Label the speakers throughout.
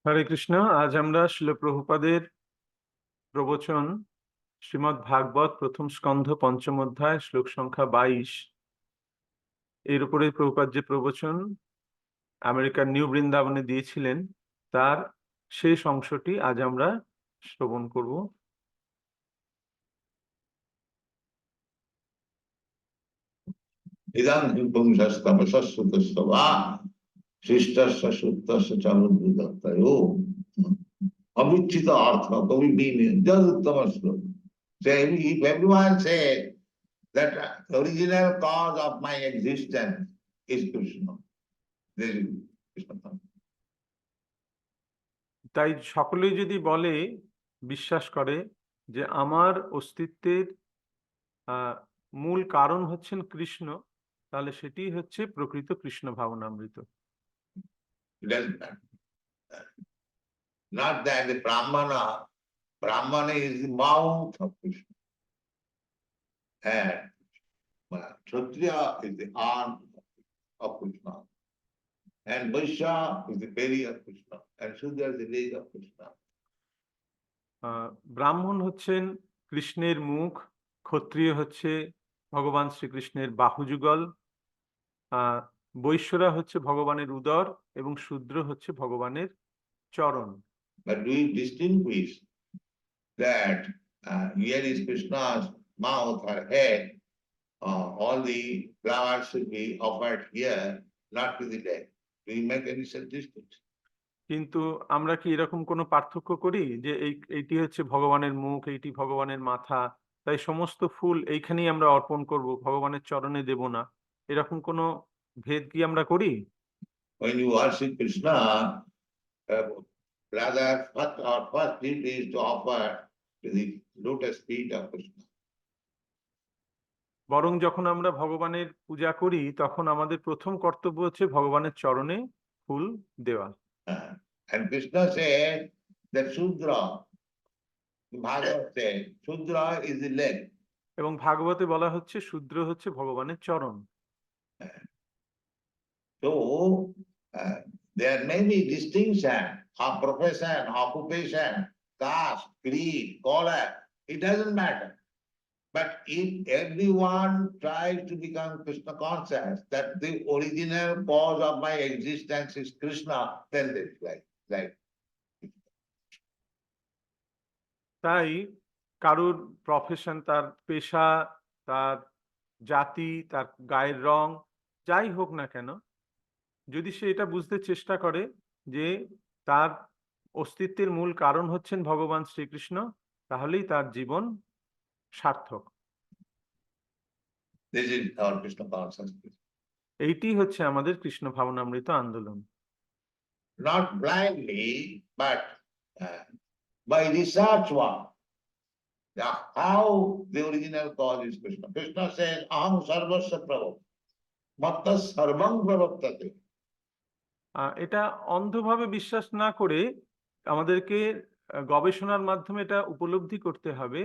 Speaker 1: হরে কৃষ্ণ। আজ আমরা শিল প্রভুপাদের প্রবচন শ্রীমদ্ ভাগবত প্রথম স্কন্ধ পঞ্চম অধ্যায় শ্লোক সংখ্যা 22 এর উপরে প্রভুপাদ যে প্রবচন আমেরিকার নিউ বৃন্দাবনে দিয়েছিলেন তার শেষ অংশটি আজ আমরা শ্রবণ করব।
Speaker 2: ইদাং পুংসস্তমসস্যুতস্য বা শিষ্টস্য সুত্তস্য চ বুদ্ধিদত্তয়ো অবিচ্ছিত অর্থ কবি বিনে যদুত্তম শ্লোক। So if everyone said that the original cause of my existence is Krishna, this is Krishna.
Speaker 1: তাই সকলেই যদি বলে, বিশ্বাস করে যে আমার অস্তিত্বের মূল কারণ হচ্ছেন কৃষ্ণ, তাহলে সেটি হচ্ছে প্রকৃত Krishna ভাবনামৃত।
Speaker 2: Not that the Brahmana is the mouth of Krishna, and Kshatriya is the arm of Krishna, and Vaishya is the belly of Krishna, and Shudra is the leg of Krishna.
Speaker 1: ব্রাহ্মণ হচ্ছেন কৃষ্ণের মুখ, ক্ষত্রিয় হচ্ছে ভগবান শ্রীকৃষ্ণের বাহুযুগল, বৈশ্যরা হচ্ছে ভগবানের উদর এবং শূদ্র হচ্ছে ভগবানের চরণ।
Speaker 2: But we distinguish that here is Krishna's mouth or head. All the flowers should be offered here, not to the dead. Do you make any such distinction?
Speaker 1: কিন্তু আমরা কি এরকম কোনো পার্থক্য করি যে এইটি হচ্ছে ভগবানের মুখ, এইটি ভগবানের মাথা, তাই সমস্ত ফুল এইখানেই আমরা অর্পণ করব, ভগবানের চরণে দেব না, এরকম কোনো ভেদ কি আমরা করি?
Speaker 2: When you worship Krishna, rather our first duty is to offer to the lotus feet of Krishna.
Speaker 1: বরং যখন আমরা ভগবানের পূজা করি তখন আমাদের প্রথম কর্তব্য হচ্ছে ভগবানের চরণে ফুল দেওয়া।
Speaker 2: And Krishna said that Shudra, Bhagavad said, Shudra is the leg.
Speaker 1: এবং ভাগবতে বলা হচ্ছে শূদ্র হচ্ছে ভগবানের চরণ।
Speaker 2: So there may be distinction of profession, occupation, caste, creed, color, it doesn't matter. But if everyone tries to become Krishna conscious, that the original cause of my existence is Krishna, then it's like.
Speaker 1: তাই কারুর profession, তার পেশা, তার জাতি, তার গায়ের রং যাই হোক না কেন, যদি সে এটা বুঝতে চেষ্টা করে যে তার অস্তিত্বের মূল কারণ হচ্ছেন ভগবান শ্রীকৃষ্ণ, তাহলেই তার জীবন সার্থক।
Speaker 2: This is our Krishna consciousness.
Speaker 1: এইটি হচ্ছে আমাদের কৃষ্ণ ভাবনামৃত আন্দোলন।
Speaker 2: Not blindly, but by research one. How the original cause is Krishna. Krishna says, Aham sarvasya prabhu, matta sarvam prabhaptate.
Speaker 1: এটা অন্ধভাবে বিশ্বাস না করে আমাদেরকে গবেষণার মাধ্যমে এটা উপলব্ধি করতে হবে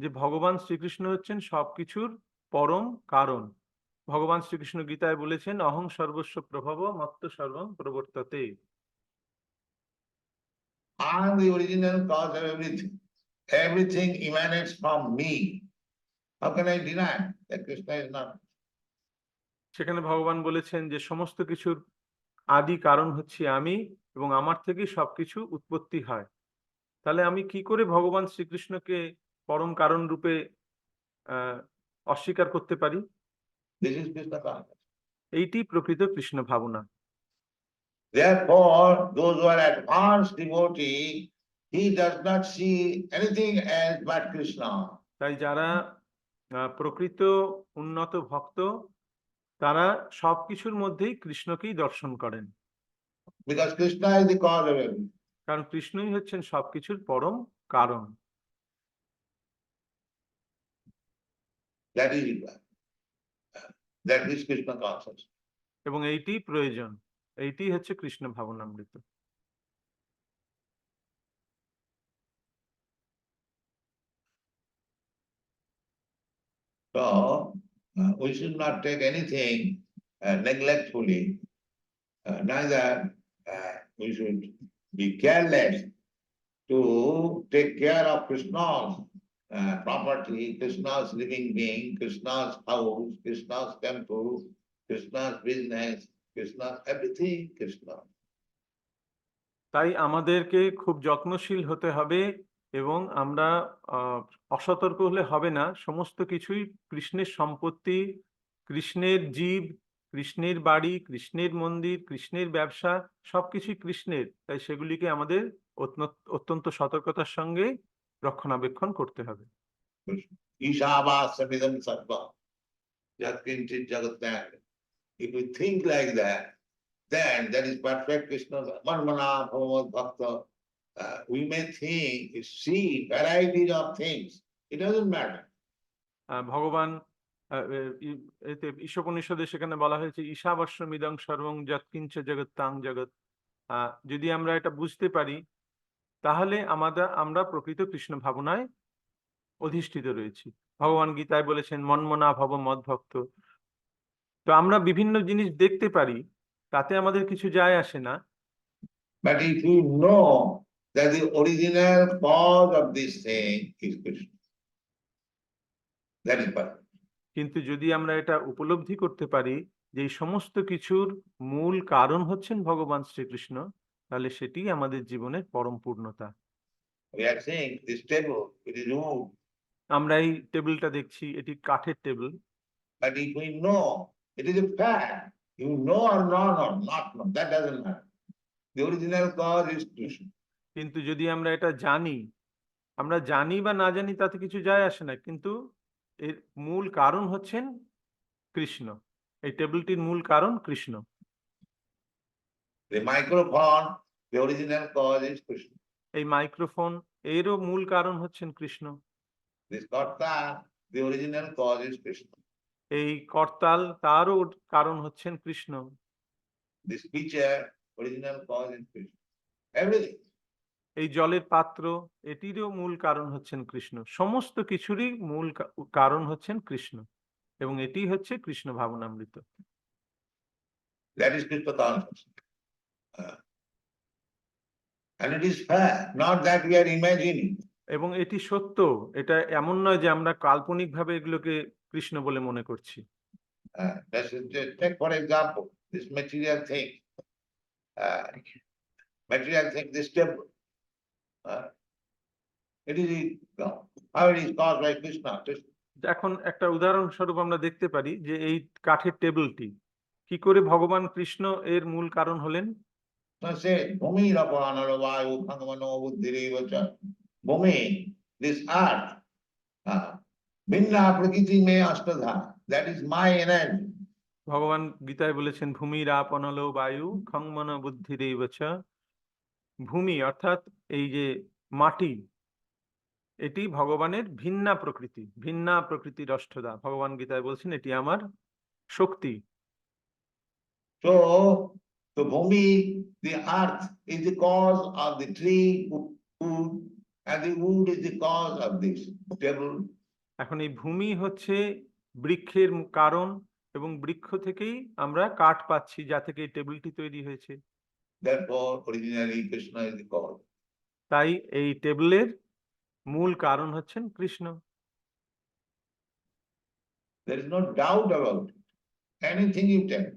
Speaker 1: যে ভগবান শ্রীকৃষ্ণ হচ্ছেন সবকিছুর পরম কারণ। ভগবান শ্রীকৃষ্ণ গীতায় বলেছেন, অহং সর্বস্ব প্রভব মত্ত সর্বং প্রবর্ততে।
Speaker 2: I am the original cause of everything. Everything emanates from me. How can I deny that Krishna is not?
Speaker 1: সেখানে ভগবান বলেছেন যে সমস্ত কিছুর আদি কারণ হচ্ছে আমি, এবং আমার থেকেই সবকিছু উৎপত্তি হয়। তাহলে আমি কি করে ভগবান শ্রীকৃষ্ণকে পরম কারণ রূপে অস্বীকার করতে পারি?
Speaker 2: This is Krishna consciousness.
Speaker 1: এইটি প্রকৃত কৃষ্ণ ভাবনা।
Speaker 2: Therefore, those who are advanced devotee, he does not see anything else but Krishna.
Speaker 1: তাই যারা প্রকৃত উন্নত ভক্ত, তারা সবকিছুর মধ্যেই কৃষ্ণকেই দর্শন করেন।
Speaker 2: Because Krishna is the cause of everything.
Speaker 1: কারণ কৃষ্ণই হচ্ছেন সবকিছুর পরম কারণ।
Speaker 2: That is Krishna consciousness.
Speaker 1: এবং এইটি প্রয়োজন, এইটি হচ্ছে Krishna ভাবনামৃত।
Speaker 2: So, we should not take anything neglectfully. Neither we should be careless to take care of Krishna's property, Krishna's living being, Krishna's house, Krishna's temple, Krishna's business, Krishna's everything, Krishna.
Speaker 1: তাই আমাদেরকে খুব যত্নশীল হতে হবে এবং আমরা অসতর্ক হলে হবে না। সমস্ত কিছুই কৃষ্ণের সম্পত্তি, কৃষ্ণের জীব, কৃষ্ণের বাড়ি, কৃষ্ণের মন্দির, কৃষ্ণের ব্যবসা, সবকিছুই কৃষ্ণের। তাই সেগুলিকে আমাদের অত্যন্ত সতর্কতার সঙ্গে রক্ষণাবেক্ষণ করতে হবে।
Speaker 2: Ishavasya sarva yatkinchit jagat. If we think like that, then that is perfect Krishna. Manmana bhavad bhakta. We may think, see varieties of things. It doesn't matter.
Speaker 1: ভগবান এতে ঈশোপনিষদে সেখানে বলা হয়েছে ঈশাবস্যমিদং সর্বং যৎকিঞ্চ জগৎ তাং জগৎ। যদি আমরা এটা বুঝতে পারি তাহলে আমরা প্রকৃত কৃষ্ণ ভাবনায় অধিষ্ঠিত রয়েছি। ভগবান গীতায় বলেছেন মন্মনা ভব মদ্ভক্ত। তো আমরা বিভিন্ন জিনিস দেখতে পারি, তাতে আমাদের কিছু যায় আসে না।
Speaker 2: But if you know that the original cause of this thing is Krishna, that is perfect.
Speaker 1: কিন্তু যদি আমরা এটা উপলব্ধি করতে পারি যে এই সমস্ত কিছুর মূল কারণ হচ্ছেন ভগবান শ্রীকৃষ্ণ, তাহলে সেটি আমাদের জীবনের পরম পূর্ণতা।
Speaker 2: We are saying this table, it is wood.
Speaker 1: আমরা এই টেবিলটা দেখছি, এটি কাঠের table.
Speaker 2: But if we know it is a fact, you know or not know, that doesn't matter. The original cause is Krishna.
Speaker 1: কিন্তু যদি আমরা এটা জানি, আমরা জানি বা না জানি তাতে কিছু যায় আসে না, কিন্তু এর মূল কারণ হচ্ছেন কৃষ্ণ। এই টেবিলটির মূল কারণ Krishna.
Speaker 2: The microphone, the original cause is Krishna.
Speaker 1: এই মাইক্রোফোন, এরও মূল কারণ হচ্ছেন Krishna.
Speaker 2: This karta, the original cause is Krishna.
Speaker 1: এই করতাল, তারও কারণ হচ্ছেন Krishna.
Speaker 2: This pitcher, original cause is Krishna. Everything.
Speaker 1: এই জলের পাত্র, এটিরও মূল কারণ হচ্ছেন কৃষ্ণ। সমস্ত কিছুরই মূল কারণ হচ্ছেন কৃষ্ণ, এবং এটি হচ্ছে Krishna ভাবনামৃত।
Speaker 2: That is Krishna consciousness. And it is fact, not that we are imagining.
Speaker 1: এবং এটি সত্য, এটা এমন নয় যে আমরা কাল্পনিকভাবে এগুলোকে কৃষ্ণ বলে মনে করছি।
Speaker 2: Take for example, this material thing. Material thing, this temple. It is how it is caused by Krishna.
Speaker 1: এখন একটা উদাহরণস্বরূপ আমরা দেখতে পারি যে এই কাঠের টেবিলটি কি করে ভগবান কৃষ্ণ এর মূল কারণ হলেন।
Speaker 2: Bhumi rapanalo vayu bhangmano buddhirevacha. Bhumi, this earth, binna prakriti me ashtadha, that is my energy.
Speaker 1: ভগবান গীতায় বলেছেন ভূমির আপনলো বায়ু খংমন বুদ্ধিরেবচ। ভূমি অর্থাৎ এই যে মাটি, এটি ভগবানের ভিন্না প্রকৃতির অষ্টদা। ভগবান গীতায় বলছেন এটি আমার শক্তি।
Speaker 2: So Bhumi, the earth, is the cause of the tree, wood, and the wood is the cause of this table.
Speaker 1: এখন এই ভূমি হচ্ছে বৃক্ষের কারণ, এবং বৃক্ষ থেকেই আমরা কাঠ পাচ্ছি, যা থেকে এই টেবিলটি তৈরি হয়েছে।
Speaker 2: Therefore, originally Krishna is the cause.
Speaker 1: তাই এই টেবিলের মূল কারণ হচ্ছেন Krishna.
Speaker 2: There is no doubt about it. Anything you take,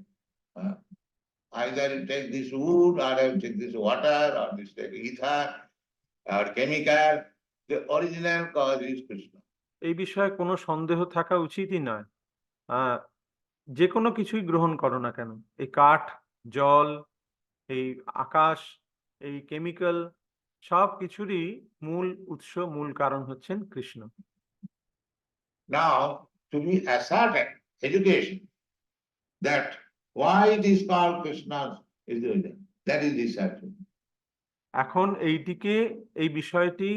Speaker 2: either you take this wood, or you take this water, or this take ether, or chemical, the original cause is Krishna.
Speaker 1: এই বিষয়ে কোনো সন্দেহ থাকা উচিতই নয়। যে কোনো কিছুই গ্রহণ করো না কেন, এই কাঠ, জল, এই আকাশ, এই কেমিক্যাল, সব কিছুরই মূল উৎস, মূল কারণ হচ্ছেন Krishna.
Speaker 2: Now, to be ascertained, education, that why it is called Krishna is the reason. That is the certain.
Speaker 1: এখন এই বিষয়টি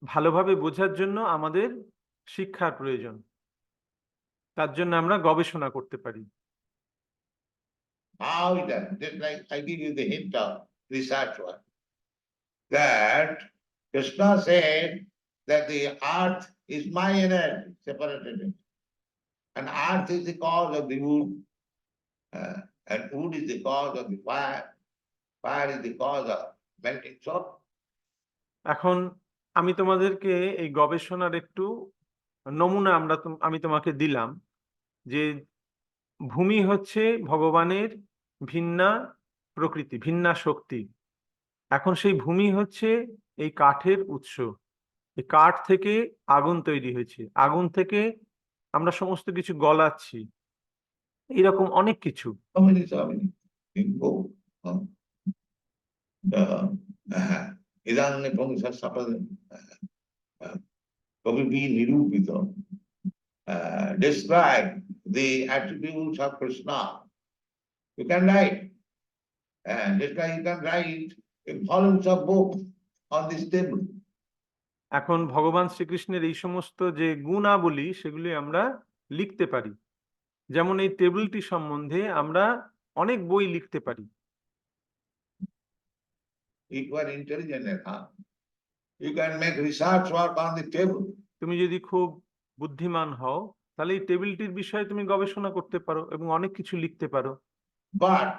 Speaker 1: ভালোভাবে বোঝার জন্য আমাদের শিক্ষার প্রয়োজন। তার জন্য আমরা গবেষণা করতে পারি।
Speaker 2: How it is, just like I give you the hint of research one, that Krishna said that the earth is my energy, separated it. And earth is the cause of the wood, and wood is the cause of the fire. fire is the cause of melting soul.
Speaker 1: এখন আমি তোমাদেরকে এই গবেষণার একটু নমুনা আমি তোমাকে দিলাম যে ভূমি হচ্ছে ভগবানের ভিন্না প্রকৃতি, ভিন্না শক্তি। এখন সেই ভূমি হচ্ছে এই কাঠের উৎস। এই কাঠ থেকে আগুন তৈরি হয়েছে, আগুন থেকে আমরা সমস্ত কিছু গলাচ্ছি, এইরকম অনেক কিছু।
Speaker 2: So many Nimbo. Idang Pongsa Sapan Kavi B. Nirupito describe the attributes of Krishna. You can write. And just like you can write volumes of books on this table.
Speaker 1: এখন ভগবান শ্রীকৃষ্ণের এই সমস্ত যে গুণাবলী সেগুলি আমরা লিখতে পারি। যেমন এই টেবিলটি সম্বন্ধে আমরা অনেক বই লিখতে পারি।
Speaker 2: If you are intelligent enough, you can make research work on the table.
Speaker 1: তুমি যদি খুব বুদ্ধিমান হও তাহলে এই টেবিলটির বিষয়ে তুমি গবেষণা করতে পারো এবং অনেক কিছু লিখতে পারো।
Speaker 2: But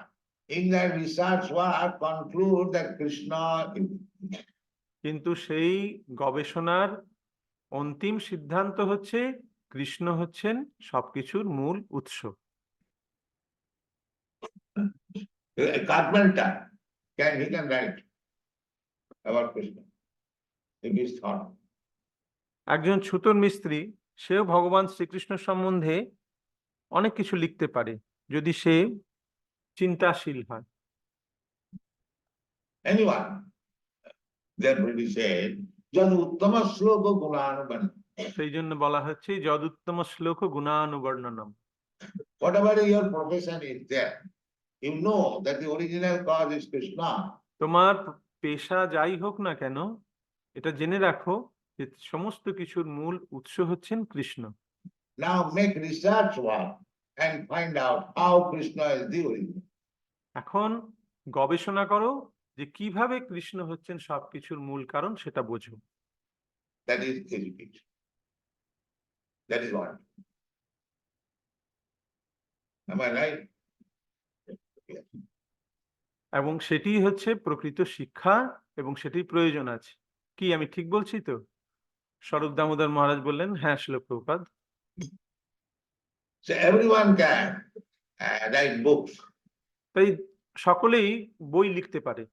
Speaker 2: in that research work, conclude that Krishna is.
Speaker 1: কিন্তু সেই গবেষণার অন্তিম সিদ্ধান্ত হচ্ছে কৃষ্ণ হচ্ছেন সবকিছুর মূল উৎস।
Speaker 2: A carpenter he can write about Krishna in his thought.
Speaker 1: একজন ছুতোর মিস্ত্রি সেও ভগবান শ্রীকৃষ্ণ সম্বন্ধে অনেক কিছু লিখতে পারে যদি সে চিন্তাশীল হয়।
Speaker 2: Anyone, therefore he said, Jad uttama shloka gunanuban.
Speaker 1: সেই জন্য বলা হচ্ছে যদুত্তম শ্লোক গুণানুবর্ণনম।
Speaker 2: Whatever your profession is there, you know that the original cause is Krishna.
Speaker 1: তোমার পেশা যাই হোক না কেন, এটা জেনে রাখো যে সমস্ত কিছুর মূল উৎস হচ্ছেন Krishna.
Speaker 2: Now make research work and find out how Krishna is the origin.
Speaker 1: এখন গবেষণা করো যে কিভাবে কৃষ্ণ হচ্ছেন সবকিছুর মূল কারণ, সেটা বোঝো।
Speaker 2: That is education. That is what. Am I right? Yes.
Speaker 1: এবং সেটি হচ্ছে প্রকৃত শিক্ষা এবং সেটি প্রয়োজন আছে। কি আমি ঠিক বলছি তো? স্বরূপ দামোদর মহারাজ বললেন, হ্যাঁ Srila Prabhupada.
Speaker 2: So everyone can write books.
Speaker 1: তাই সকলেই বই লিখতে পারে।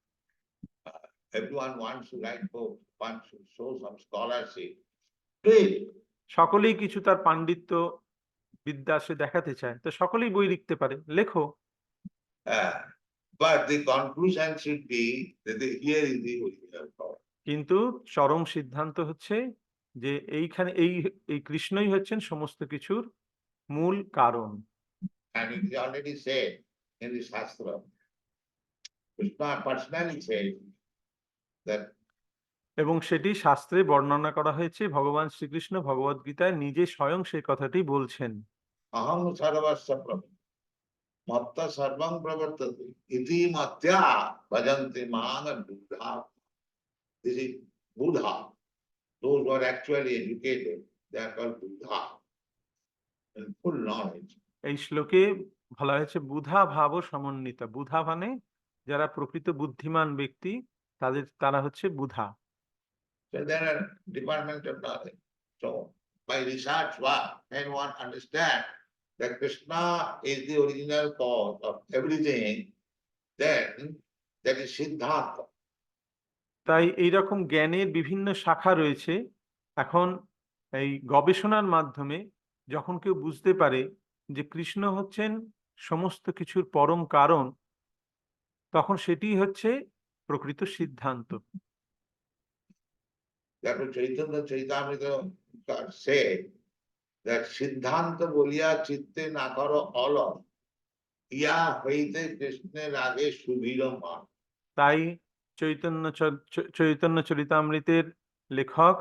Speaker 2: Everyone wants to write books, wants to show some scholarship. Please.
Speaker 1: সকলেই কিছু তার পাণ্ডিত্য বিদ্যা সে দেখাতে চায়, তো সকলেই বই লিখতে পারে, লেখো।
Speaker 2: But the conclusion should be that here is the original cause.
Speaker 1: কিন্তু চরম সিদ্ধান্ত হচ্ছে যে এইখানে এই কৃষ্ণই হচ্ছেন সমস্ত কিছুর মূল কারণ।
Speaker 2: And it is already said in the Shastra. Krishna personally said that.
Speaker 1: এবং সেটি শাস্ত্রে বর্ণনা করা হয়েছে। ভগবান শ্রীকৃষ্ণ ভগবদ গীতায় নিজে স্বয়ং সেই কথাটি বলছেন।
Speaker 2: অহং সর্বস্য প্রভু মত্তা সর্বং প্রবর্ততে ইতি মত্যা ভজন্তে মাং Buddha. This is Buddha. Those who are actually educated, they are called Buddha. In full knowledge.
Speaker 1: এই শ্লোকে বলা হয়েছে বুধা ভাব সমন্বিত। বুধা মানে যারা প্রকৃত বুদ্ধিমান ব্যক্তি, তারা হচ্ছে বুধা।
Speaker 2: So there are department of knowledge. So by research work, when one understand that Krishna is the original cause of everything, then that is Siddhanta.
Speaker 1: তাই এইরকম জ্ঞানের বিভিন্ন শাখা রয়েছে। এখন এই গবেষণার মাধ্যমে যখন কেউ বুঝতে পারে যে কৃষ্ণ হচ্ছেন সমস্ত কিছুর পরম কারণ, তখন সেটি হচ্ছে প্রকৃত সিদ্ধান্ত।
Speaker 2: Therefore Chaitanya Charitamrita said that Siddhanta বলিয়া চিত্তে না করো অলস, ইয়া হইতে কৃষ্ণের আগে সুধীর মান।
Speaker 1: তাই চৈতন্য চরিতামৃতের লেখক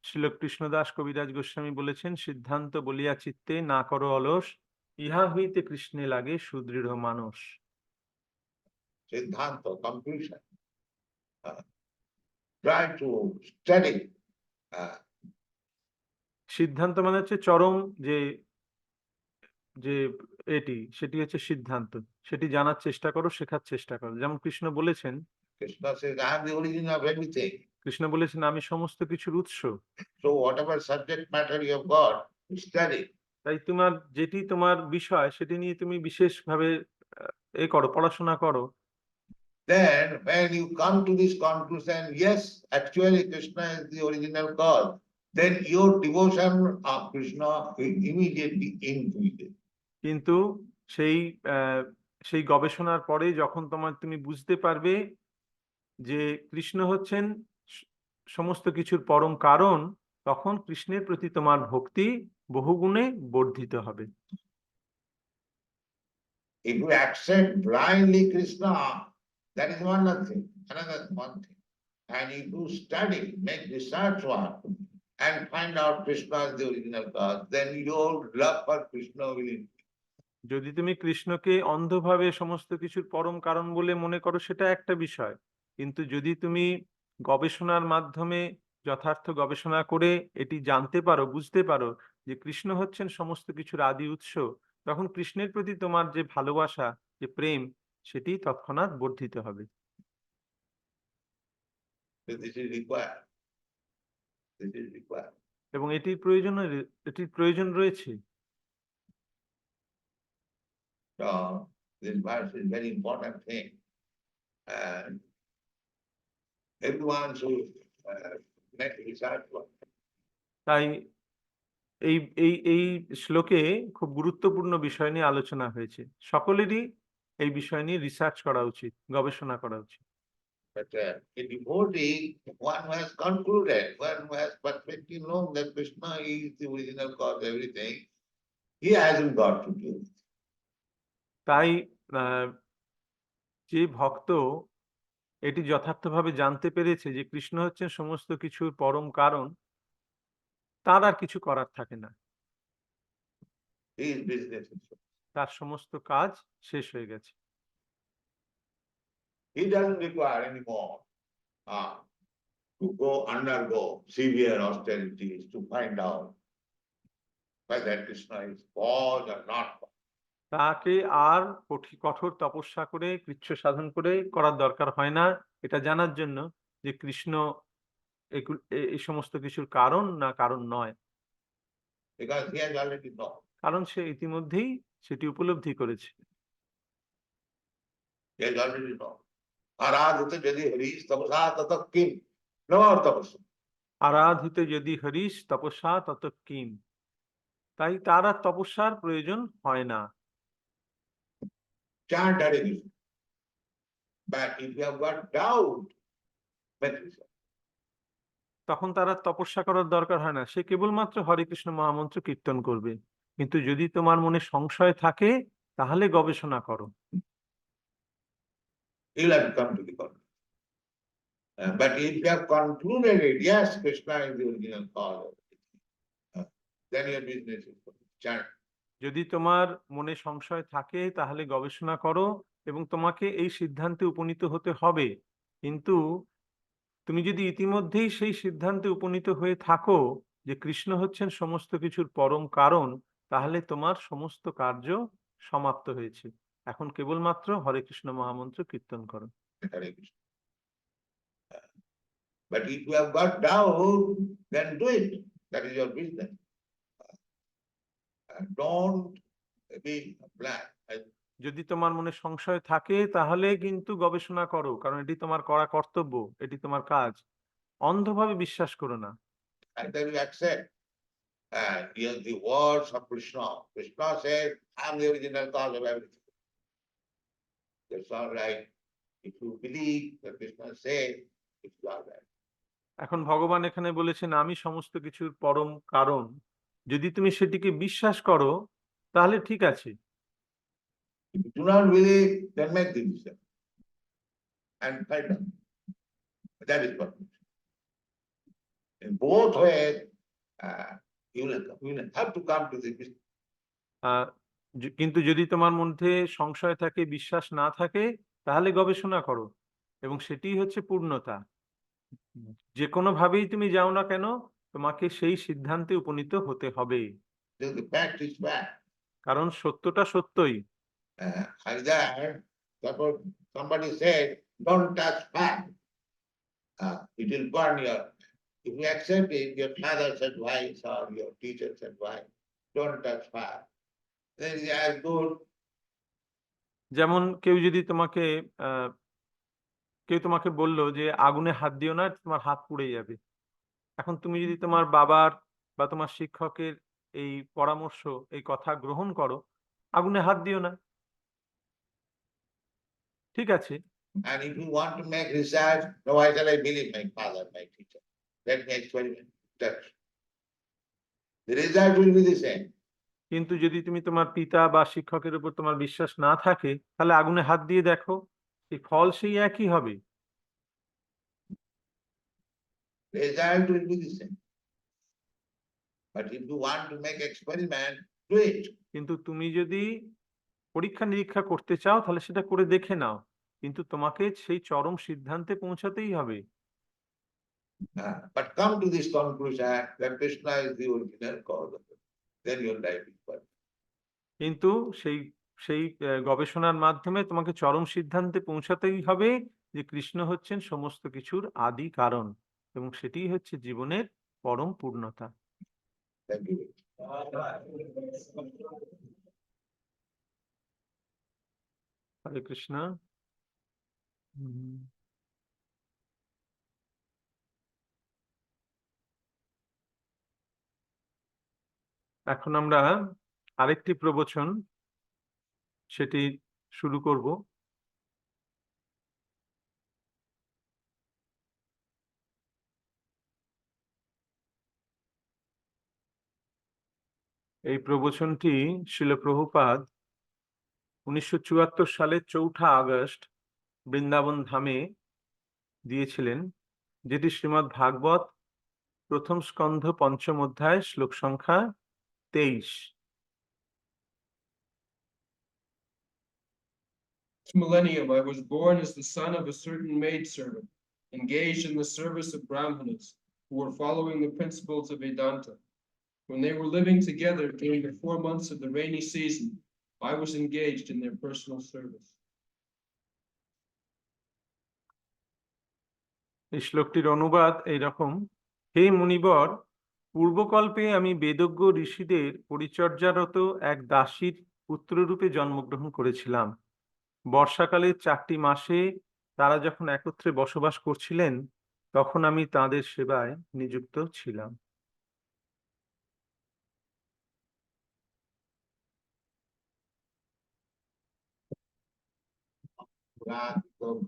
Speaker 1: শ্রীল কৃষ্ণদাস কবিরাজ গোস্বামী বলেছেন, সিদ্ধান্ত বলিয়া চিত্তে না করো অলস, ইহা হইতে কৃষ্ণে লাগে সুদৃঢ় মানস।
Speaker 2: সিদ্ধান্ত, conclusion. Try to study.
Speaker 1: সিদ্ধান্ত মানে হচ্ছে চরম যে সেটি হচ্ছে সিদ্ধান্ত। সেটি জানার চেষ্টা করো, শেখার চেষ্টা করো। যেমন কৃষ্ণ বলেছেন,
Speaker 2: Krishna says, I am the origin of everything.
Speaker 1: Krishna বলেছেন আমি সমস্ত কিছুর উৎস।
Speaker 2: So whatever subject matter you have got, study.
Speaker 1: তাই যেটি তোমার বিষয় সেটি নিয়ে তুমি বিশেষভাবে করো, পড়াশোনা করো।
Speaker 2: Then when you come to this conclusion, yes, actually Krishna is the original cause, then your devotion of Krishna will immediately increase.
Speaker 1: কিন্তু সেই সেই গবেষণার পরে যখন তুমি বুঝতে পারবে যে কৃষ্ণ হচ্ছেন সমস্ত কিছুর পরম কারণ, তখন কৃষ্ণের প্রতি তোমার ভক্তি বহুগুণে বর্ধিত হবে।
Speaker 2: If you accept blindly Krishna, that is one thing, another one thing. And if you study, make research work, and find out Krishna is the original cause, then your love for Krishna will increase.
Speaker 1: যদি তুমি কৃষ্ণকে অন্ধভাবে সমস্ত কিছুর পরম কারণ বলে মনে করো, সেটা একটা বিষয়। কিন্তু যদি তুমি গবেষণার মাধ্যমে যথার্থ গবেষণা করে এটি জানতে পারো, বুঝতে পারো যে কৃষ্ণ হচ্ছেন সমস্ত কিছুর আদি উৎস, তখন কৃষ্ণের প্রতি তোমার যে ভালোবাসা, যে প্রেম, সেটি তৎক্ষণাৎ বর্ধিত হবে।
Speaker 2: So this is required. This is required.
Speaker 1: এবং এটির প্রয়োজন রয়েছে।
Speaker 2: So this verse is very important thing. And everyone should make research work.
Speaker 1: তাই এই এই এই শ্লোকে খুব গুরুত্বপূর্ণ বিষয় নিয়ে আলোচনা হয়েছে। সকলেরই এই বিষয় নিয়ে রিসার্চ করা উচিত, গবেষণা করা উচিত।
Speaker 2: But a devotee, one who has concluded, one who has perfectly known that Krishna is the original cause of everything, he hasn't got to do it.
Speaker 1: তাই যে ভক্ত এটি যথার্থভাবে জানতে পেরেছে যে কৃষ্ণ হচ্ছেন সমস্ত কিছুর পরম কারণ, তার আর কিছু করার থাকে না।
Speaker 2: His business is so.
Speaker 1: তার সমস্ত কাজ শেষ হয়ে গেছে।
Speaker 2: He doesn't require anymore to undergo severe austerities to find out whether Krishna is cause or not cause.
Speaker 1: তাকে আর কঠোর তপস্যা করে, কৃচ্ছ সাধন করে করার দরকার হয় না এটা জানার জন্য যে কৃষ্ণ এই সমস্ত কিছুর কারণ না কারণ নয়।
Speaker 2: Because he has already known.
Speaker 1: কারণ সে ইতিমধ্যেই সেটি উপলব্ধি করেছে।
Speaker 2: He has already known. Aradhita jadi haris tapasa tata kim. No more tapasa.
Speaker 1: আরাধিত যদি হরিশ তপস্যা তত কিম। তাই তার আর তপস্যার প্রয়োজন হয় না।
Speaker 2: Chant Hare Krishna. But if you have got doubt, make research.
Speaker 1: তখন তার আর তপস্যা করার দরকার হয় না, সে কেবলমাত্র হরে কৃষ্ণ মহামন্ত্র কীর্তন করবে। কিন্তু যদি তোমার মনে সংশয় থাকে, তাহলে গবেষণা করো।
Speaker 2: You'll have to come to the conclusion. But if you have concluded it, yes, Krishna is the original cause of it, then your business is chant.
Speaker 1: যদি তোমার মনে সংশয় থাকে, তাহলে গবেষণা করো এবং তোমাকে এই সিদ্ধান্তে উপনীত হতে হবে। কিন্তু তুমি যদি ইতিমধ্যেই সেই সিদ্ধান্তে উপনীত হয়ে থাকো যে কৃষ্ণ হচ্ছেন সমস্ত কিছুর পরম কারণ, তাহলে তোমার সমস্ত কার্য সমাপ্ত হয়েছে। এখন কেবলমাত্র হরে কৃষ্ণ মহামন্ত্র কীর্তন করো।
Speaker 2: Hare Krishna. But if you have got doubt, then do it. That is your business. Don't be blind.
Speaker 1: যদি তোমার মনে সংশয় থাকে, তাহলে কিন্তু গবেষণা করো, কারণ এটি তোমার করা কর্তব্য, এটি তোমার কাজ। অন্ধভাবে বিশ্বাস করো না।
Speaker 2: Either you accept hear the words of Krishna. Krishna says, I am the original cause of everything. That's all right. If you believe that Krishna says, it's all right.
Speaker 1: এখন ভগবান এখানে বলেছেন আমি সমস্ত কিছুর পরম কারণ। যদি তুমি সেটিকে বিশ্বাস করো, তাহলে ঠিক আছে।
Speaker 2: If you do not believe, then make the decision. And fight on. That is what. In both ways, you will have to come to the business.
Speaker 1: কিন্তু যদি তোমার মধ্যে সংশয় থাকে, বিশ্বাস না থাকে, তাহলে গবেষণা করো, এবং সেটিই হচ্ছে পূর্ণতা। যে কোনো ভাবেই তুমি যাও না কেন, তোমাকে সেই সিদ্ধান্তে উপনীত হতে হবে।
Speaker 2: The fact is fact.
Speaker 1: কারণ সত্যটা সত্যই।
Speaker 2: And then suppose somebody said, don't touch fire. It will burn your. If you accept it, your father's advice or your teacher's advice, don't touch fire. Then it is as good.
Speaker 1: যেমন কেউ তোমাকে বলল যে আগুনে হাত দিও না, তোমার হাত পুড়ে যাবে। এখন তুমি যদি তোমার বাবার বা তোমার শিক্ষকের এই পরামর্শ, এই কথা গ্রহণ করো, আগুনে হাত দিও না। ঠিক আছে।
Speaker 2: And if you want to make research, no, why shall I believe my father, my teacher? Let me experiment. Touch. The result will be the same.
Speaker 1: কিন্তু যদি তুমি তোমার পিতা বা শিক্ষকের উপর তোমার বিশ্বাস না থাকে, তাহলে আগুনে হাত দিয়ে দেখো, এই ফল সেই একই হবে।
Speaker 2: Result will be the same. But if you want to make experiment, do it.
Speaker 1: কিন্তু তুমি যদি পরীক্ষা নিরীক্ষা করতে চাও, তাহলে সেটা করে দেখে নাও, কিন্তু তোমাকে সেই চরম সিদ্ধান্তে পৌঁছাতেই হবে।
Speaker 2: But come to this conclusion that Krishna is the original cause of it. Then your life is perfect.
Speaker 1: কিন্তু সেই সেই গবেষণার মাধ্যমে তোমাকে চরম সিদ্ধান্তে পৌঁছাতেই হবে যে কৃষ্ণ হচ্ছেন সমস্ত কিছুর আদি কারণ, এবং সেটিই হচ্ছে জীবনের পরম পূর্ণতা।
Speaker 2: Thank you.
Speaker 1: হরে কৃষ্ণ। এখন আমরা আরেকটি প্রবচন সেটি শুরু করব। এই প্রবচনটি শ্রীল প্রভুপাদ 1974 সালের 4 আগস্ট বৃন্দাবন ধামে দিয়েছিলেন, যেটি শ্রীমদ্ ভাগবত প্রথম স্কন্ধ পঞ্চম অধ্যায় শ্লোক সংখ্যা 23।
Speaker 3: This millennium I was born as the son of a certain maidservant, engaged in the service of Brahmanas who were following the principles of Vedanta. When they were living together during the 4 months of the rainy season, I was engaged in their personal service.
Speaker 1: এই শ্লোকটির অনুবাদ এইরকম: হে মুনিবর, পূর্বকল্পে আমি বেদজ্ঞ ঋষিদের পরিচর্যারত এক দাসীর পুত্ররূপে জন্মগ্রহণ করেছিলাম। বর্ষাকালের 4টি মাসে তারা যখন একত্রে বসবাস করছিলেন, তখন আমি তাদের সেবায় নিযুক্ত ছিলাম।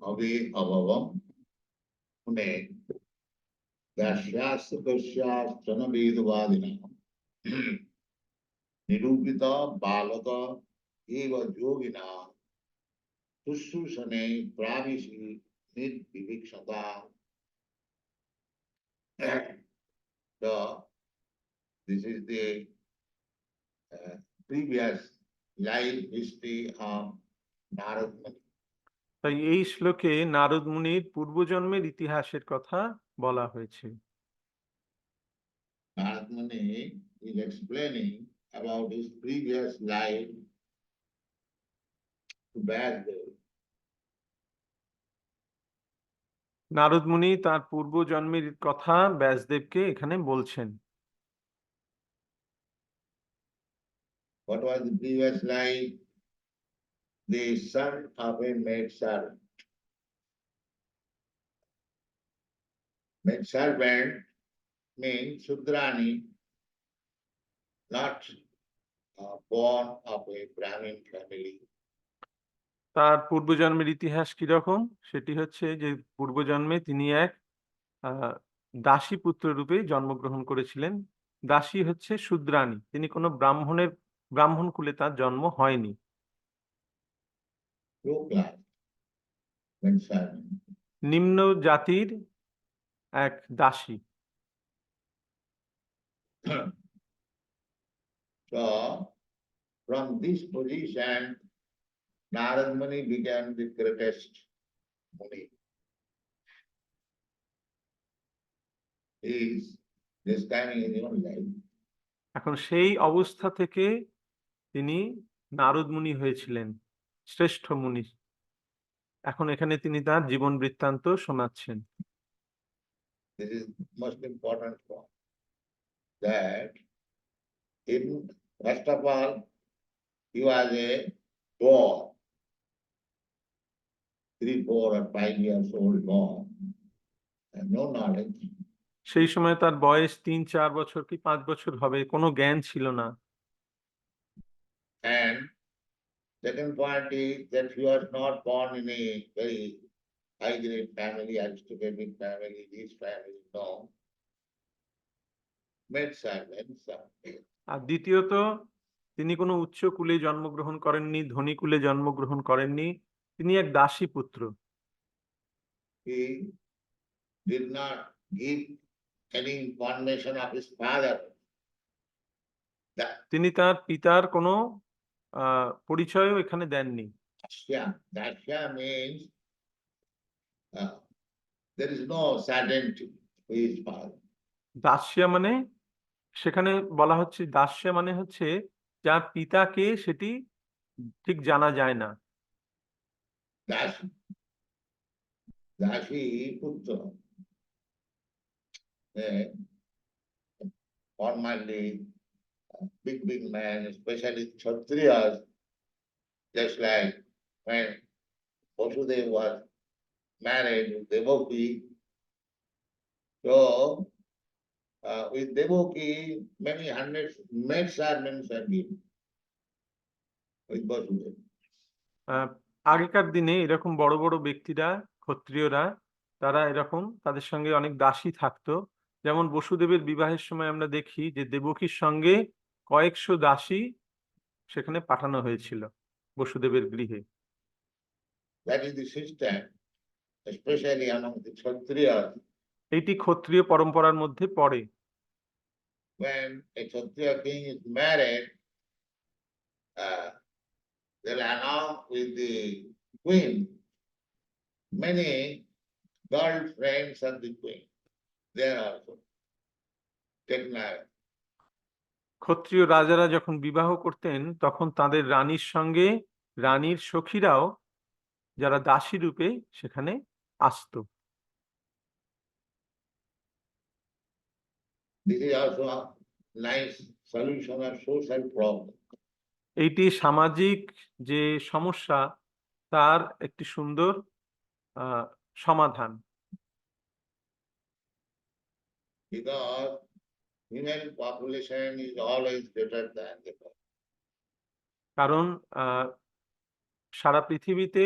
Speaker 2: Bhave abhavam mune dasyasya dasyasthana vedavadina nirupita balaka eva yogina sussusane pravishi nirvivikshata. So this is the previous life history of Narad Muni.
Speaker 1: তাই এই শ্লোকে নারদ মুনির পূর্বজন্মের ইতিহাসের কথা বলা হয়েছে।
Speaker 2: Narad Muni is explaining about his previous life to Vyasadeva.
Speaker 1: Narad মুনি তার পূর্বজন্মের কথা ব্যাসদেবকে এখানে বলছেন।
Speaker 2: What was the previous life? The son of a maidservant. Maidservant means Sudrani, not born of a Brahmin family.
Speaker 1: তার পূর্বজন্মের ইতিহাস কিরকম? সেটি হচ্ছে যে পূর্বজন্মে তিনি এক দাসী পুত্র রূপে জন্মগ্রহণ করেছিলেন। দাসী হচ্ছে শূদ্রাণী, তিনি কোনো ব্রাহ্মণ কুলে তার জন্ম হয়নি।
Speaker 2: Low class maidservant.
Speaker 1: নিম্ন জাতির এক দাসী।
Speaker 2: So from this position, Narad Muni became the greatest Muni. He is describing his own life.
Speaker 1: এখন সেই অবস্থা থেকে তিনি নারদ মুনি হয়েছিলেন, শ্রেষ্ঠ মুনি। এখন এখানে তিনি তার জীবন বৃত্তান্ত শোনাচ্ছেন।
Speaker 2: This is most important point. That in first of all, he was a boy, 3, 4 or 5 years old boy, and no knowledge.
Speaker 1: সেই সময় তার বয়স 3-4 বছর কি 5 বছর হবে, কোনো জ্ঞান ছিল না।
Speaker 2: And second point is that he was not born in a very high grade family, aristocratic family, rich family, no. Made servants.
Speaker 1: আর দ্বিতীয়ত, তিনি কোনো উচ্চ কুলে জন্মগ্রহণ করেননি, ধনী কুলে জন্মগ্রহণ করেননি, তিনি এক দাসী পুত্র।
Speaker 2: He did not give any information of his father. That
Speaker 1: তিনি তার পিতার কোনো পরিচয়ও এখানে দেননি।
Speaker 2: Dasya means there is no certainty who is father.
Speaker 1: দাস্যা মানে, সেখানে বলা হচ্ছে দাস্যা মানে হচ্ছে যার পিতাকে সেটি ঠিক জানা যায় না।
Speaker 2: Dashi. Dashi Putra. Formerly, big man, especially Kshatriyas, just like when Vasudeva was married with Devaki. So, with Devaki, many hundreds maid servants are given with Vasudeva.
Speaker 1: আগেকার দিনে এরকম বড় বড় ব্যক্তিরা, ক্ষত্রিয়রা, তারা এরকম তাদের সঙ্গে অনেক দাসী থাকতো। যেমন বসুদেবের বিবাহের সময় আমরা দেখি যে দেবকীর সঙ্গে কয়েকশো দাসী সেখানে পাঠানো হয়েছিল বসুদেবের গৃহে।
Speaker 2: That is the system, especially among the Kshatriyas.
Speaker 1: এইটি ক্ষত্রিয় পরম্পরার মধ্যে পড়ে।
Speaker 2: When a Kshatriya king is married, they'll announce with the queen many girlfriends of the queen. They are also taken away.
Speaker 1: ক্ষত্রিয় রাজারা যখন বিবাহ করতেন তখন তাদের রানীর সঙ্গে রানীর সখীরাও, যারা দাসী রূপে সেখানে আসতো।
Speaker 2: This is also a nice solution of social problem.
Speaker 1: এইটি সামাজিক যে সমস্যা তার একটি সুন্দর সমাধান।
Speaker 2: Because female population is always greater than the male.
Speaker 1: কারণ সারা পৃথিবীতে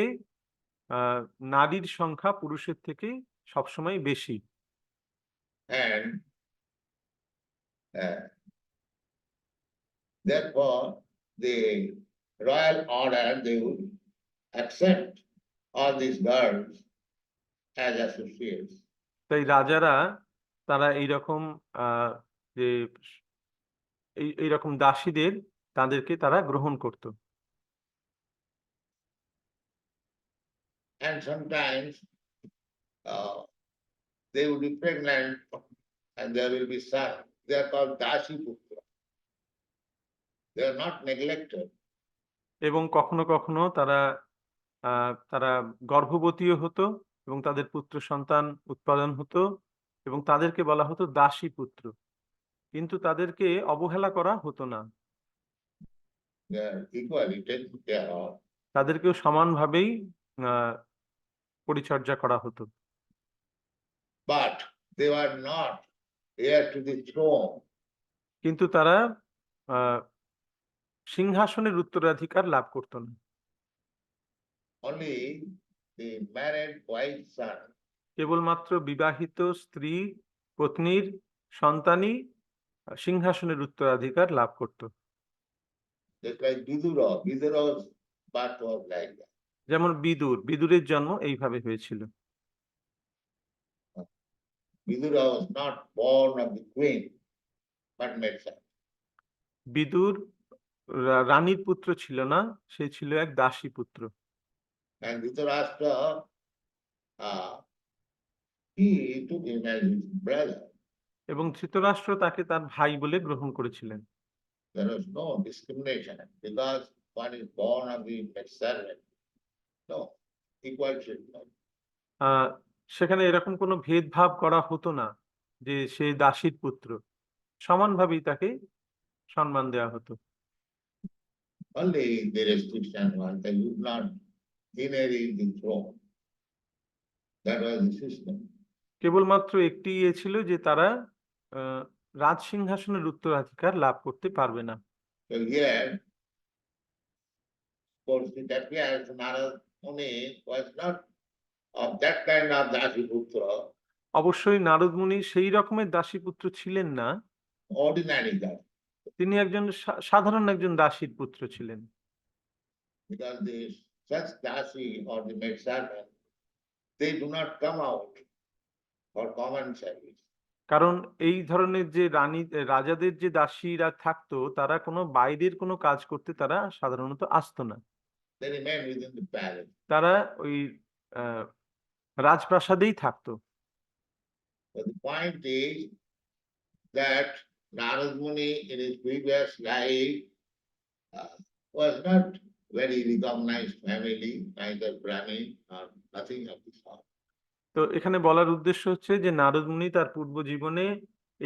Speaker 1: নারীর সংখ্যা পুরুষের থেকে সবসময় বেশি।
Speaker 2: And therefore, the royal order, they would accept all these girls as associates.
Speaker 1: তাই রাজারা তারা এইরকম যে এইরকম দাসীদের তাদেরকে তারা গ্রহণ করত।
Speaker 2: And sometimes they would be pregnant and there will be son. They are called Dashi Putra. They are not neglected.
Speaker 1: এবং কখনো কখনো তারা তারা গর্ভবতীও হতো এবং তাদের পুত্র সন্তান উৎপাদন হতো এবং তাদেরকে বলা হতো দাসী পুত্র, কিন্তু তাদেরকে অবহেলা করা হতো না।
Speaker 2: They are equally taken care of.
Speaker 1: তাদেরকেও সমানভাবেই পরিচর্যা করা হতো।
Speaker 2: But they were not heir to the throne.
Speaker 1: কিন্তু তারা সিংহাসনের উত্তরাধিকার লাভ করত না।
Speaker 2: Only the married wife son.
Speaker 1: কেবলমাত্র বিবাহিত স্ত্রী পত্নীর সন্তানই সিংহাসনের উত্তরাধিকার লাভ করত।
Speaker 2: Just like Vidura. Vidura's birth was like that.
Speaker 1: যেমন বিদুরের জন্ম এইভাবে হয়েছিল।
Speaker 2: Vidura was not born of the queen, but made son.
Speaker 1: Vidur রানীর পুত্র ছিল না, সে ছিল এক দাসী পুত্র।
Speaker 2: And Dhritarashtra, he took him as his brother.
Speaker 1: এবং ধৃতরাষ্ট্র তাকে তার ভাই বলে গ্রহণ করেছিলেন।
Speaker 2: there was no discrimination because one is born of the servant. No, equal treatment.
Speaker 1: সেখানে এরকম কোনো ভেদভাব করা হতো না যে সে দাসীর পুত্র, সমানভাবেই তাকে সম্মান দেওয়া হতো।
Speaker 2: Only the restriction was they would not inherit the throne. That was the system.
Speaker 1: কেবলমাত্র একটি ছিল যে তারা রাজ সিংহাসনের উত্তরাধিকার লাভ করতে পারবে না।
Speaker 2: So here, of course, it appears Narad Muni was not of that kind of Dasiputra,
Speaker 1: অবশ্যই নারদ মুনি সেই রকমের দাসীপুত্র ছিলেন না,
Speaker 2: ordinary Dasi,
Speaker 1: তিনি একজন সাধারণ একজন দাসীর পুত্র ছিলেন।
Speaker 2: because the such Dasi or the maidservant, they do not come out for common service.
Speaker 1: কারণ এই ধরনের যে রাজাদের যে দাসীরা থাকতো তারা কোনো বাইরের কোনো কাজ করতে তারা সাধারণত আসতো না,
Speaker 2: They remain within the palace.
Speaker 1: তারা ওই রাজপ্রাসাদেই থাকতো।
Speaker 2: But the point is that Narad Muni in his previous life was not very recognized family, neither Brahmin or nothing of the sort.
Speaker 1: তো এখানে বলার উদ্দেশ্য হচ্ছে যে নারদ মুনি তার পূর্ব জীবনে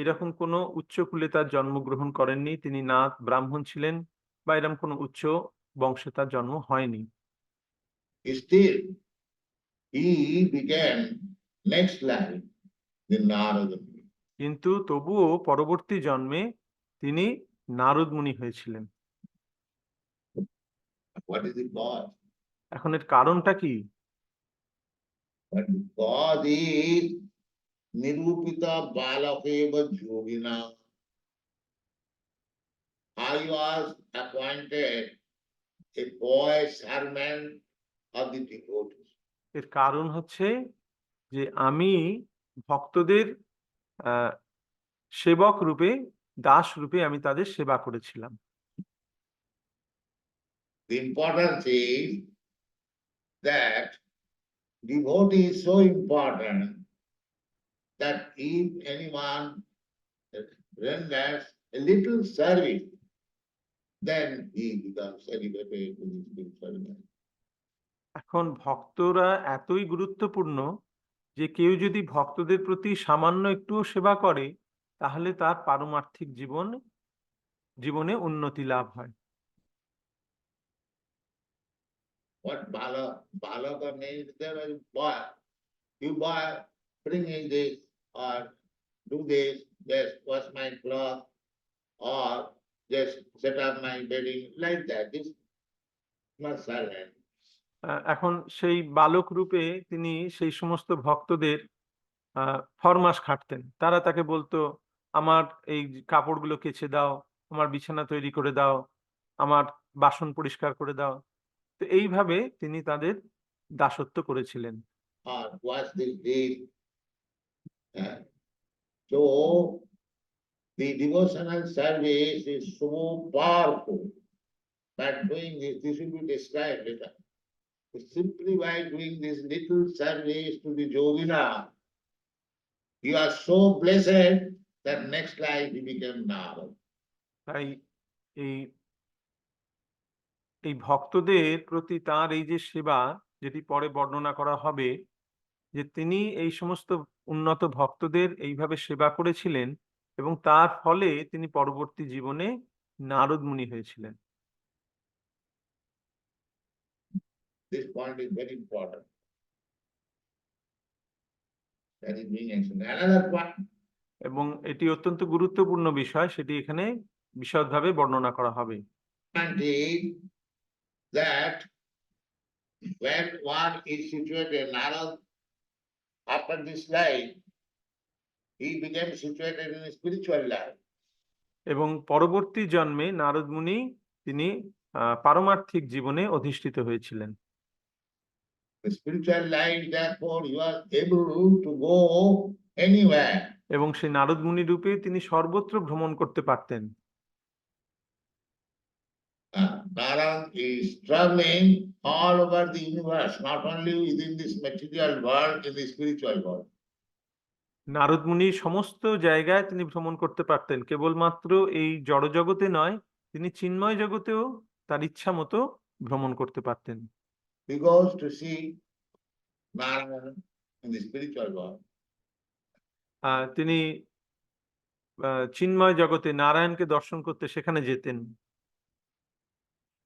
Speaker 1: এরকম কোনো উচ্চ কুলে তার জন্মগ্রহণ করেননি, তিনি না ব্রাহ্মণ ছিলেন বা এরকম কোনো উচ্চ বংশে তার জন্ম হয়নি।
Speaker 2: Still, he became next life the Narada Muni.
Speaker 1: কিন্তু তবুও পরবর্তী জন্মে তিনি নারদ মুনি হয়েছিলেন।
Speaker 2: What is the cause?
Speaker 1: এখন এর কারণটা কি?
Speaker 2: But the cause is Nirupita Balakeva Yogina. I was appointed a boy servant of the devotees.
Speaker 1: এর কারণ হচ্ছে যে আমি ভক্তদের সেবক রূপে, দাস রূপে আমি তাদের সেবা করেছিলাম।
Speaker 2: The importance is that devotee is so important that if anyone renders a little service, then he becomes elevated to the spiritual life.
Speaker 1: এখন ভক্তরা এতই গুরুত্বপূর্ণ যে কেউ যদি ভক্তদের প্রতি সামান্য একটুও সেবা করে তাহলে তার পারমার্থিক জীবনে উন্নতি লাভ হয়।
Speaker 2: What balaka means, there is boy. You boy, bring me this or do this, just wash my cloth or just set up my bedding, like that. This is not servant.
Speaker 1: এখন সেই বালক রূপে তিনি সেই সমস্ত ভক্তদের ফরমাস খাটতেন। তারা তাকে বলতো আমার এই কাপড়গুলো কেচে দাও, আমার বিছানা তৈরি করে দাও, আমার বাসন পরিষ্কার করে দাও। তো এইভাবে তিনি তাদের দাসত্ব করেছিলেন।
Speaker 2: Or wash this dish. So the devotional service is so powerful that doing this will be described later. Simply by doing this little service to the yogina, you are so blessed that next life you become Narad.
Speaker 1: তাই এই ভক্তদের প্রতি তার এই যে সেবা, যেটি পরে বর্ণনা করা হবে, যে তিনি এই সমস্ত উন্নত ভক্তদের এইভাবে সেবা করেছিলেন এবং তার ফলে তিনি পরবর্তী জীবনে নারদ মুনি হয়েছিলেন।
Speaker 2: This point is very important. That is being mentioned. Another point,
Speaker 1: এবং এটি অত্যন্ত গুরুত্বপূর্ণ বিষয়, সেটি এখানে বিশদভাবে বর্ণনা করা হবে।
Speaker 2: is that when one is situated, Narad, after this life, he became situated in a spiritual life.
Speaker 1: এবং পরবর্তী জন্মে নারদ মুনি তিনি পারমার্থিক জীবনে অধিষ্ঠিত হয়েছিলেন।
Speaker 2: The spiritual life, therefore, you are able to go anywhere.
Speaker 1: এবং সেই নারদ মুনি রূপে তিনি সর্বত্র ভ্রমণ করতে পারতেন।
Speaker 2: Narad is traveling all over the universe, not only within this material world, in the spiritual world.
Speaker 1: Narad মুনি সমস্ত জায়গায় তিনি ভ্রমণ করতে পারতেন, কেবলমাত্র এই জড়জগতে নয়, তিনি চিন্ময় জগতেও তার ইচ্ছা মতো ভ্রমণ করতে পারতেন।
Speaker 2: He goes to see Narayana in the spiritual world.
Speaker 1: তিনি চিন্ময় জগতে নারায়ণকে দর্শন করতে সেখানে যেতেন।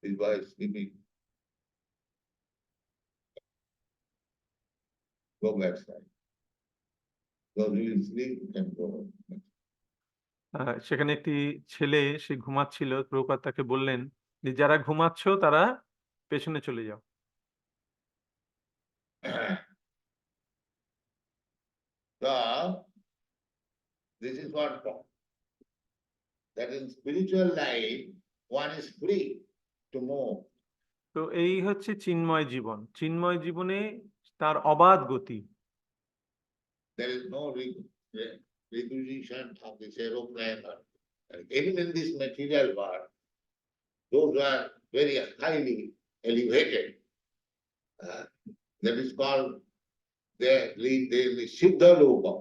Speaker 2: His wife sleeping. Go backside. Those who will sleep can go.
Speaker 1: সেখানে একটি ছেলে সে ঘুমাচ্ছিল। প্রভুপাদ তাকে বললেন যে, "যারা ঘুমাচ্ছ তারা পেছনে চলে যাও।"
Speaker 2: So, this is what that in spiritual life one is free to move.
Speaker 1: তো এই হচ্ছে চিন্ময় জীবন। চিন্ময় জীবনে তার অবাধ গতি।
Speaker 2: There is no requisition of this aeroplane. Even in this material world, those who are very highly elevated, that is called the Siddha Loka.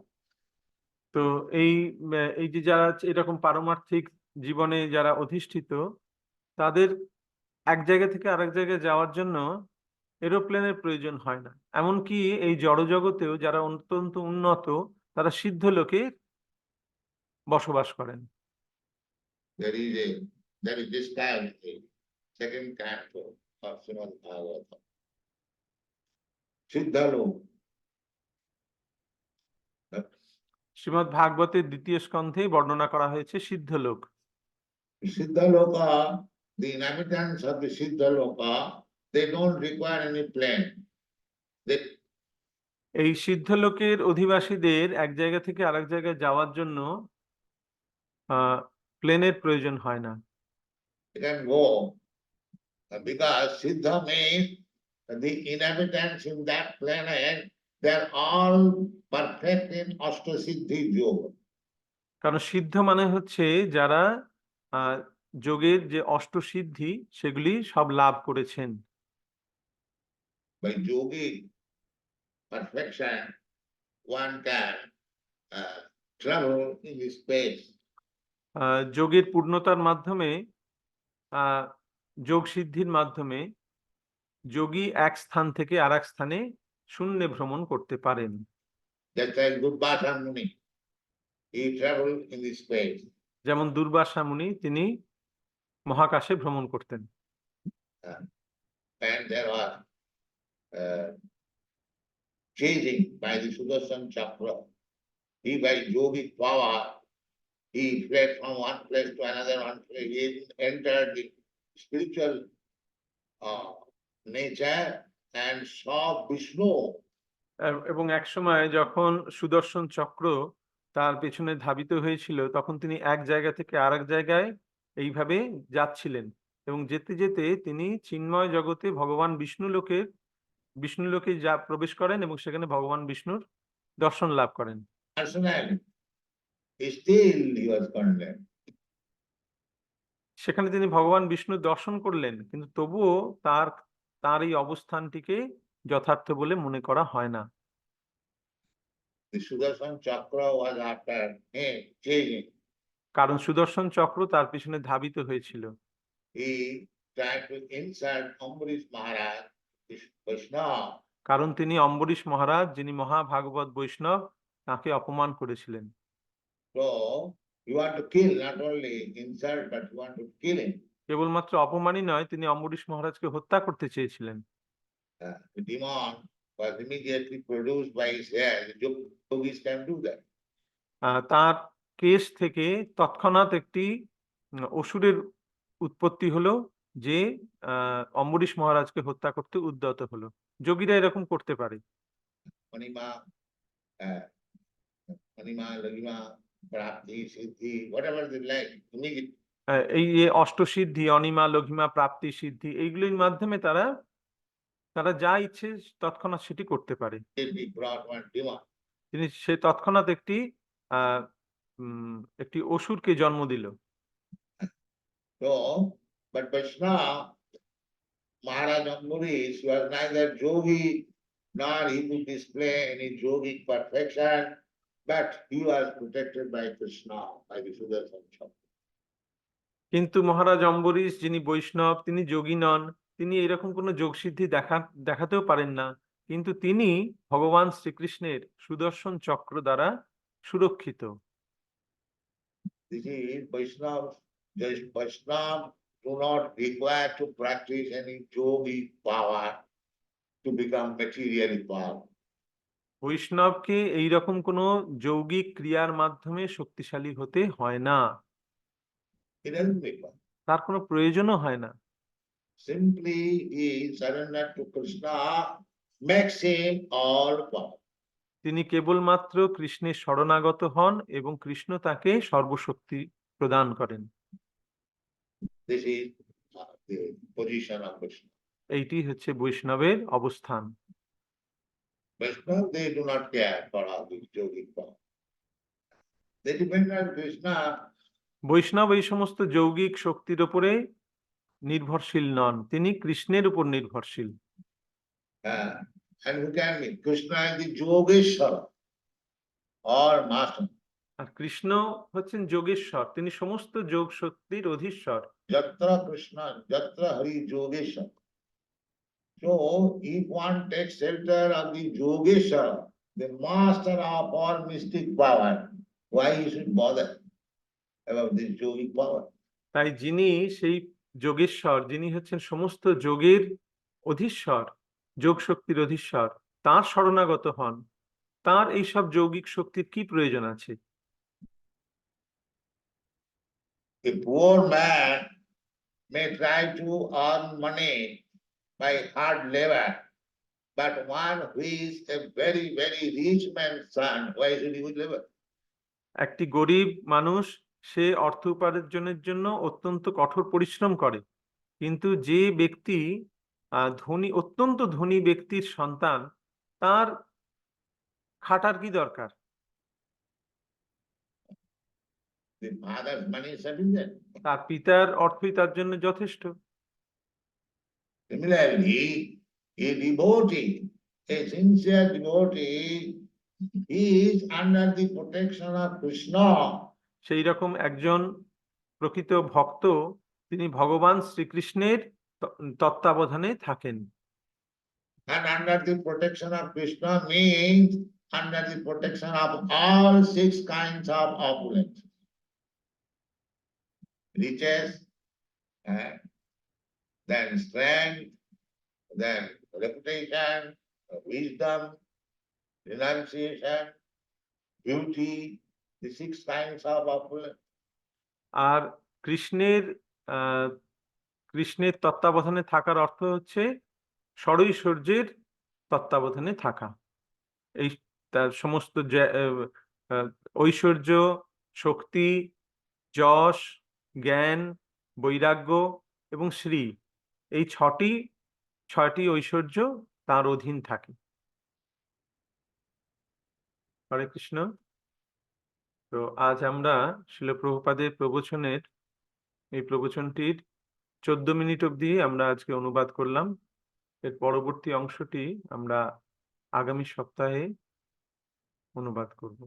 Speaker 1: তো এই যে যারা এরকম পারমার্থিক জীবনে যারা অধিষ্ঠিত, তাদের এক জায়গা থেকে আরেক জায়গায় যাওয়ার জন্য এরোপ্লেনের প্রয়োজন হয় না। এমনকি এই জড়জগতেও যারা অত্যন্ত উন্নত, তারা সিদ্ধ লোকে বসবাস করেন।
Speaker 2: There is this kind of second canto of Srimad Bhagavatam. Siddha Loka.
Speaker 1: Shrimad ভাগবতের ২য় স্কন্ধেই বর্ণনা করা হয়েছে সিদ্ধলোক।
Speaker 2: Siddha Loka, the inhabitants of the Siddha Loka, they don't require any plane.
Speaker 1: এই সিদ্ধলোকের অধিবাসীদের এক জায়গা থেকে আরেক জায়গায় যাওয়ার জন্য প্লেনের প্রয়োজন হয় না।
Speaker 2: They can go because Siddha means the inhabitants in that planet, they are all perfect in Ashtasiddhi Yoga.
Speaker 1: কারণ সিদ্ধ মানে হচ্ছে যারা যোগের যে অষ্টসিদ্ধি সেগুলি সব লাভ করেছেন।
Speaker 2: By yogic perfection, one can travel in the space.
Speaker 1: যোগের পূর্ণতার মাধ্যমে যোগ সিদ্ধির মাধ্যমে যোগী এক স্থান থেকে আরেক স্থানে শূন্যে ভ্রমণ করতে পারেন।
Speaker 2: Just like Durvasa Muni, he traveled in the space.
Speaker 1: যেমন দুর্বাসা মুনি তিনি মহাকাশে ভ্রমণ করতেন।
Speaker 2: And there was chasing by the Sudarshan Chakra. He by yogic power, he fled from one place to another, he entered the spiritual nature and saw Vishnu.
Speaker 1: এবং এক সময় যখন সুদর্শন চক্র তার পেছনে ধাবিত হয়েছিল, তখন তিনি এক জায়গা থেকে আরেক জায়গায় এইভাবে যাচ্ছিলেন এবং যেতে যেতে তিনি চিন্ময় জগতে ভগবান বিষ্ণু লোকে প্রবেশ করেন এবং সেখানে ভগবান বিষ্ণুর দর্শন লাভ করেন।
Speaker 2: Personally, still he was condemned.
Speaker 1: সেখানে তিনি ভগবান বিষ্ণুর দর্শন করলেন, কিন্তু তবুও তার এই অবস্থানটিকে যথার্থ বলে মনে করা হয় না।
Speaker 2: The Sudarshan Chakra was after him, chasing.
Speaker 1: কারণ সুদর্শন চক্র তার পিছনে ধাবিত হয়েছিল।
Speaker 2: He tried to insult Ambarish Maharaj, Vaishnava.
Speaker 1: কারণ তিনি অম্বরীশ মহারাজ, যিনি মহাভাগবত বৈষ্ণব, তাকে অপমান করেছিলেন।
Speaker 2: So you want to kill, not only insult, but you want to kill him.
Speaker 1: কেবলমাত্র অপমানই নয়, তিনি অম্বরীশ মহারাজকে হত্যা করতে চেয়েছিলেন।
Speaker 2: The demon was immediately produced by his hair. The yogis can do that.
Speaker 1: তার কেশ থেকে তৎক্ষণাৎ একটি অসুরের উৎপত্তি হলো, যে অম্বরীশ মহারাজকে হত্যা করতে উদ্যত হলো। যোগীরা এরকম করতে পারে।
Speaker 2: Anima, Laghima, Prapti, Siddhi, whatever they like, immediately.
Speaker 1: এই যে অষ্টসিদ্ধি, অনিমা, লঘিমা, প্রাপ্তি, সিদ্ধি, এইগুলির মাধ্যমে তারা যা ইচ্ছে তৎক্ষণাৎ সেটি করতে পারে। তিনি সে তৎক্ষণাৎ একটি অসুরকে জন্ম দিল।
Speaker 2: So, but Vaishnava, Maharaj Ambarish was neither yogi nor he could display any yogic perfection, but he was protected by Krishna, by the Sudarshan Chakra.
Speaker 1: কিন্তু মহারাজ অম্বরীশ যিনি বৈষ্ণব, তিনি যোগী নন, তিনি এরকম কোনো যোগসিদ্ধি দেখাতেও পারেন না, কিন্তু তিনি ভগবান শ্রীকৃষ্ণের সুদর্শন চক্র দ্বারা সুরক্ষিত।
Speaker 2: This is Vaishnava. Just Vaishnava do not require to practice any yogic power to become materially powerful.
Speaker 1: বৈষ্ণবকে এইরকম কোনো যৌগিক ক্রিয়ার মাধ্যমে শক্তিশালী হতে হয় না,
Speaker 2: It doesn't require.
Speaker 1: তার কোনো প্রয়োজনও হয় না।
Speaker 2: Simply he surrender to Krishna makes him all powerful.
Speaker 1: তিনি কেবলমাত্র কৃষ্ণের শরণাগত হন এবং কৃষ্ণ তাকে সর্বশক্তি প্রদান করেন।
Speaker 2: This is the position of Krishna.
Speaker 1: এইটি হচ্ছে বৈষ্ণবের অবস্থান।
Speaker 2: Vaishnava, they do not care for all this yogic power. They depend on Krishna.
Speaker 1: বৈষ্ণব এই সমস্ত যৌগিক শক্তির উপরে নির্ভরশীল নন, তিনি কৃষ্ণের উপর নির্ভরশীল।
Speaker 2: And who can be? Krishna is the Yogeshwara or master.
Speaker 1: আর কৃষ্ণ হচ্ছেন যোগেশ্বর, তিনি সমস্ত যোগ শক্তির অধীশ্বর।
Speaker 2: Yatra Krishna, Yatra Hari Yogeshwara. So if one takes shelter of the Yogeshwara, the master of all mystic power, why he should bother about this yogic power?
Speaker 1: তাই যিনি সেই যোগেশ্বর, যিনি হচ্ছেন সমস্ত যোগের অধীশ্বর, যোগ শক্তির অধীশ্বর, তার শরণাগত হন, তার এইসব যৌগিক শক্তির কি প্রয়োজন আছে?
Speaker 2: A poor man may try to earn money by hard labor, but one who is a very, very rich man's son, why should he would labor?
Speaker 1: একটি গরিব মানুষ সে অর্থ উপার্জনের জন্য অত্যন্ত কঠোর পরিশ্রম করে, কিন্তু যে ব্যক্তি ধনী, অত্যন্ত ধনী ব্যক্তির সন্তান, তার খাটার কি দরকার?
Speaker 2: The father's money is sufficient.
Speaker 1: তার পিতার অর্থই তার জন্য যথেষ্ট।
Speaker 2: Similarly, a devotee, a sincere devotee, he is under the protection of Krishna.
Speaker 1: সেই রকম একজন প্রকৃত ভক্ত, তিনি ভগবান শ্রীকৃষ্ণের তত্ত্বাবধানে থাকেন।
Speaker 2: And under the protection of Krishna means under the protection of all six kinds of opulence. Riches, then strength, then reputation, wisdom, renunciation, beauty, the six kinds of opulence.
Speaker 1: আর কৃষ্ণের তত্ত্বাবধানে থাকার অর্থ হচ্ছে ষড়ৈশ্বর্যের তত্ত্বাবধানে থাকা। এই তার সমস্ত ঐশ্বর্য, শক্তি, যশ, জ্ঞান, বৈরাগ্য এবং শ্রী, এই ছয়টি ঐশ্বর্য তার অধীন থাকে। হরে কৃষ্ণ। তো আজ আমরা শ্রীল প্রভুপাদের প্রবচনের এই প্রবচনটির 14 মিনিট অবধি আমরা আজকে অনুবাদ করলাম। এর পরবর্তী অংশটি আমরা আগামী সপ্তাহে অনুবাদ করব।